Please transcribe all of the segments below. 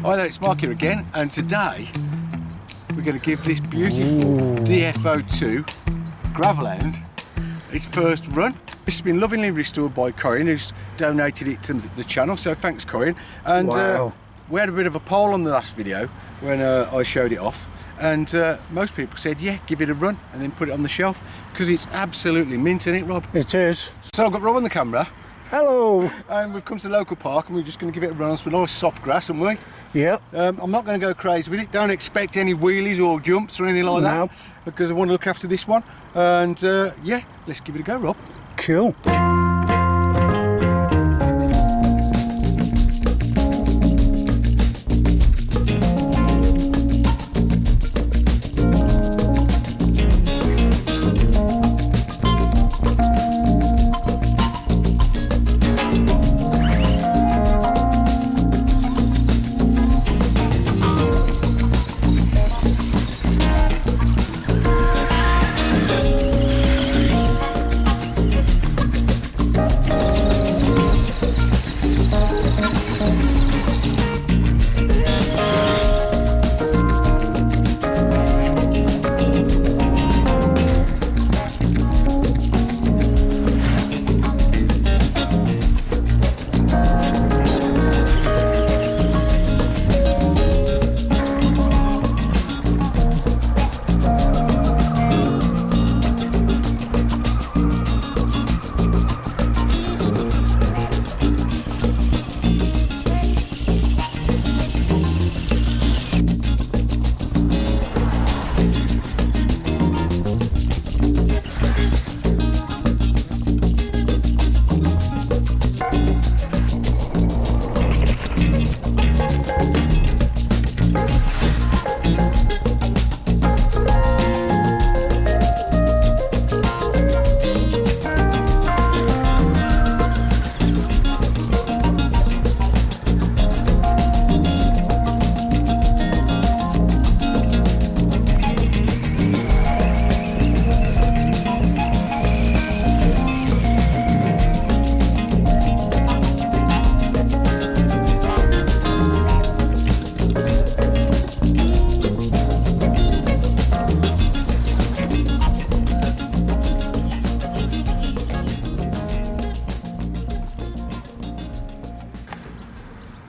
Hi there, it's Mark here again, and today we're going to give this beautiful DF02 gravel hound its first run. This has been lovingly restored by Corinne, who's donated it to the channel, so thanks Corinne. And wow. We had a bit of a poll on the last video when I showed it off, and most people said, yeah, give it a run and then put it on the shelf, because it's absolutely mint, isn't it, Rob? It is. So I've got Rob on the camera. Hello. And we've come to the local park and we're just going to give it a run on some nice soft grass, haven't we? Yep. I'm not going to go crazy with it. Don't expect any wheelies or jumps or anything like that, because I want to look after this one. And yeah, let's give it a go, Rob. Cool.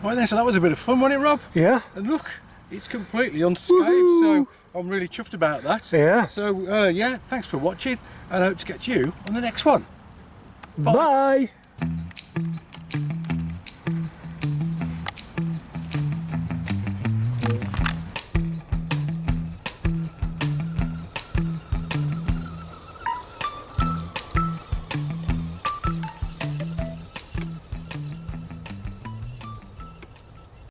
Right then, so that was a bit of fun, wasn't it, Rob? Yeah. And look, it's completely unscathed, so I'm really chuffed about that. Yeah. So, yeah, thanks for watching, and I hope to catch you on the next one. Bye.